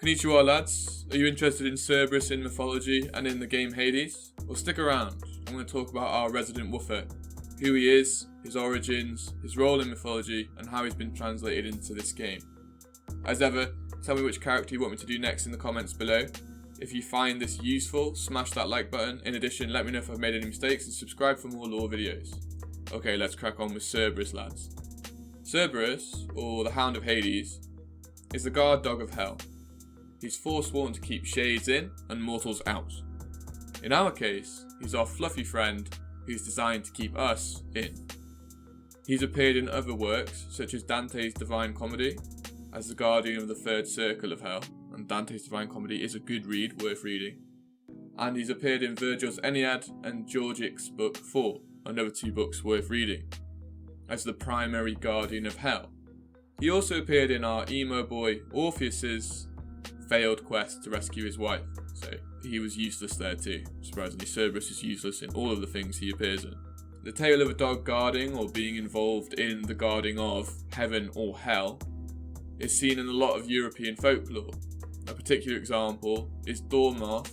Konnichiwa lads, are you interested in Cerberus in mythology and in the game Hades? Well, stick around, I'm going to talk about our resident woofer, who he is, his origins, his role in mythology, and how he's been translated into this game. As ever, tell me which character you want me to do next in the comments below. If you find this useful, smash that like button. In addition, let me know if I've made any mistakes and subscribe for more lore videos. Okay, let's crack on with Cerberus lads. Cerberus, or the Hound of Hades, is the guard dog of hell. He's forsworn to keep shades in and mortals out. In our case, he's our fluffy friend who's designed to keep us in. He's appeared in other works, such as Dante's Divine Comedy, as the guardian of the third circle of hell, and Dante's Divine Comedy is a good read, worth reading. And he's appeared in Virgil's Aeneid and Georgic's Book 4, another two books worth reading, as the primary guardian of hell. He also appeared in our emo boy Orpheus's failed quest to rescue his wife, so he was useless there too. Surprisingly, Cerberus is useless in all of the things he appears in. The tale of a dog guarding or being involved in the guarding of heaven or hell is seen in a lot of European folklore. A particular example is Dormoth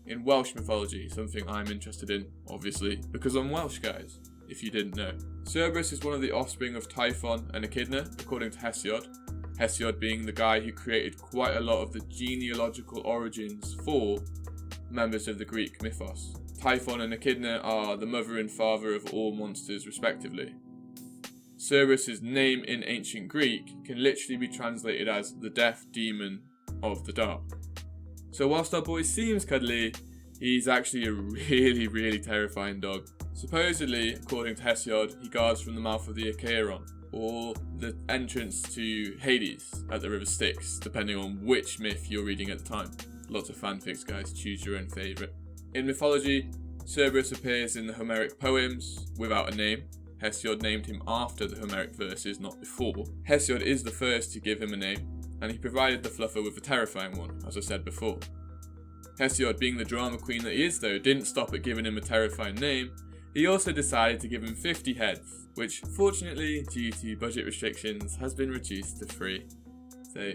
in Welsh mythology, something I'm interested in, obviously, because I'm Welsh, guys, if you didn't know. Cerberus is one of the offspring of Typhon and Echidna, according to Hesiod. Hesiod being the guy who created quite a lot of the genealogical origins for members of the Greek mythos. Typhon and Echidna are the mother and father of all monsters respectively. Cerberus' name in ancient Greek can literally be translated as the death demon of the dark. So whilst our boy seems cuddly, he's actually a really terrifying dog. Supposedly, according to Hesiod, he guards from the mouth of the Acheron, or the entrance to Hades at the River Styx, depending on which myth you're reading at the time. Lots of fanfics, guys, choose your own favourite. In mythology, Cerberus appears in the Homeric poems without a name. Hesiod named him after the Homeric verses, not before. Hesiod is the first to give him a name, and he provided the fluffer with a terrifying one, as I said before. Hesiod, being the drama queen that he is though, didn't stop at giving him a terrifying name. He also decided to give him 50 heads, which fortunately, due to budget restrictions, has been reduced to 3. So,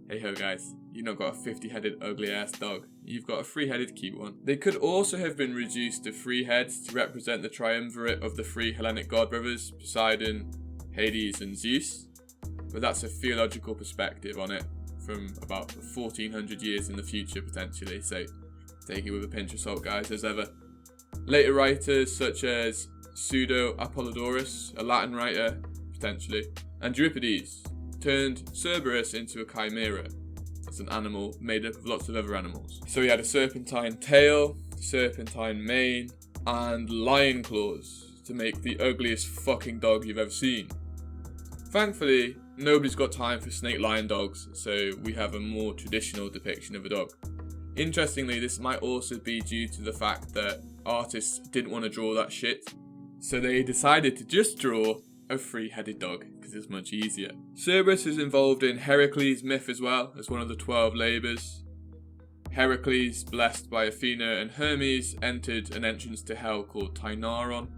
hey ho guys, you've not got a 50-headed ugly ass dog, you've got a 3-headed cute one. They could also have been reduced to 3 heads to represent the triumvirate of the 3 Hellenic god brothers, Poseidon, Hades and Zeus, but that's a theological perspective on it from about 1400 years in the future potentially, so take it with a pinch of salt guys, as ever. Later writers such as Pseudo-Apollodorus, a Latin writer, potentially, and Euripides turned Cerberus into a chimera. That's an animal made up of lots of other animals. So he had a serpentine tail, serpentine mane, and lion claws to make the ugliest fucking dog you've ever seen. Thankfully, nobody's got time for snake lion dogs, so we have a more traditional depiction of a dog. Interestingly, this might also be due to the fact that artists didn't want to draw that shit, so they decided to just draw a 3-headed dog, because it's much easier. Cerberus is involved in Heracles' myth as well, as one of the 12 labours. Heracles, blessed by Athena and Hermes, entered an entrance to hell called Tainaron.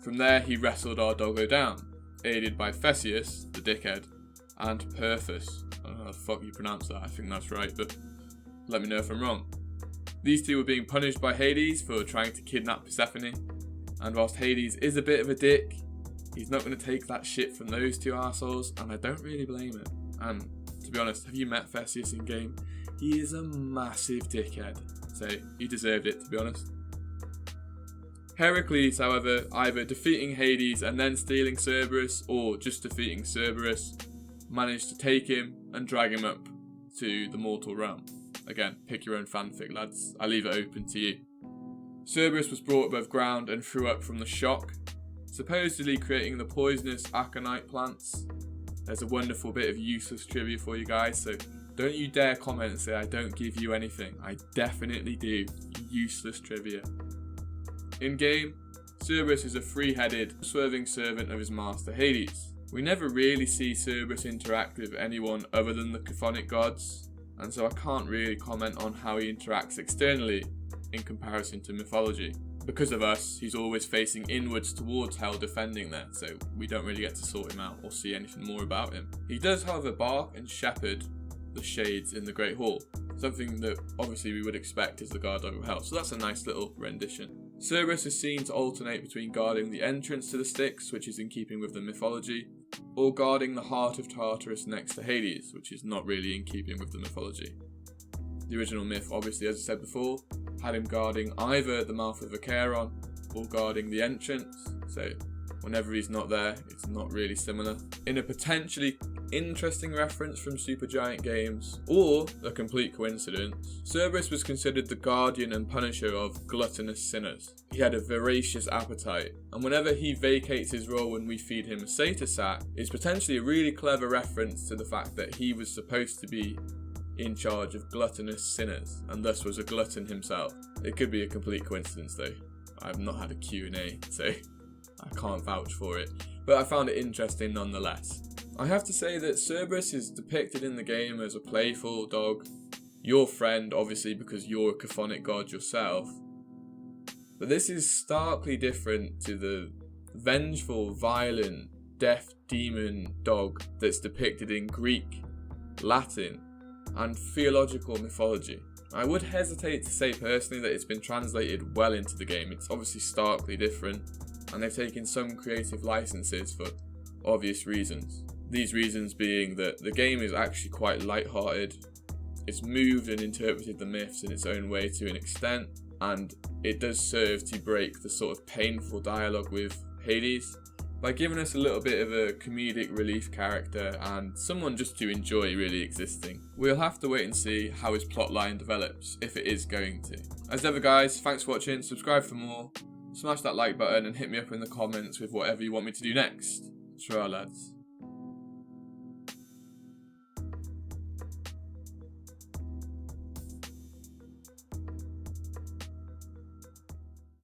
From there he wrestled our doggo down, aided by Theseus, the dickhead, and Perthus. I don't know how the fuck you pronounce that, I think that's right, but let me know if I'm wrong. These two were being punished by Hades for trying to kidnap Persephone, and whilst Hades is a bit of a dick, he's not going to take that shit from those two assholes, and I don't really blame it. And to be honest, have you met Theseus in game? He is a massive dickhead, so he deserved it, to be honest. Heracles, however, either defeating Hades and then stealing Cerberus, or just defeating Cerberus, managed to take him and drag him up to the mortal realm. Again, pick your own fanfic, lads. I leave it open to you. Cerberus was brought above ground and threw up from the shock, supposedly creating the poisonous aconite plants. There's a wonderful bit of useless trivia for you guys, so don't you dare comment and say I don't give you anything. I definitely do. Useless trivia. In game, Cerberus is a 3-headed, swerving servant of his master Hades. We never really see Cerberus interact with anyone other than the chthonic gods, and so I can't really comment on how he interacts externally in comparison to mythology. Because of us, he's always facing inwards towards hell defending there, so we don't really get to sort him out or see anything more about him. He does however bark and shepherd the shades in the Great Hall. Something that obviously we would expect is the guard dog of hell, so that's a nice little rendition. Cerberus is seen to alternate between guarding the entrance to the Styx, which is in keeping with the mythology, or guarding the heart of Tartarus next to Hades, which is not really in keeping with the mythology. The original myth, obviously, as I said before, had him guarding either the mouth of Acheron or guarding the entrance, so whenever he's not there, it's not really similar. In a potentially interesting reference from SuperGiant Games, or a complete coincidence, Cerberus was considered the guardian and punisher of gluttonous sinners. He had a voracious appetite, and whenever he vacates his role when we feed him a satyr sack, it's potentially a really clever reference to the fact that he was supposed to be in charge of gluttonous sinners, and thus was a glutton himself. It could be a complete coincidence though. I've not had a Q&A, so I can't vouch for it, but I found it interesting nonetheless. I have to say that Cerberus is depicted in the game as a playful dog, your friend obviously because you're a chthonic god yourself, but this is starkly different to the vengeful, violent, death demon dog that's depicted in Greek, Latin and theological mythology. I would hesitate to say personally that it's been translated well into the game. It's obviously starkly different, and they've taken some creative licenses for obvious reasons. These reasons being that the game is actually quite light-hearted, it's moved and interpreted the myths in its own way to an extent, and it does serve to break the sort of painful dialogue with Hades by giving us a little bit of a comedic relief character and someone just to enjoy really existing. We'll have to wait and see how his plotline develops, if it is going to. As ever guys, thanks for watching, subscribe for more, smash that like button and hit me up in the comments with whatever you want me to do next. Sure lads.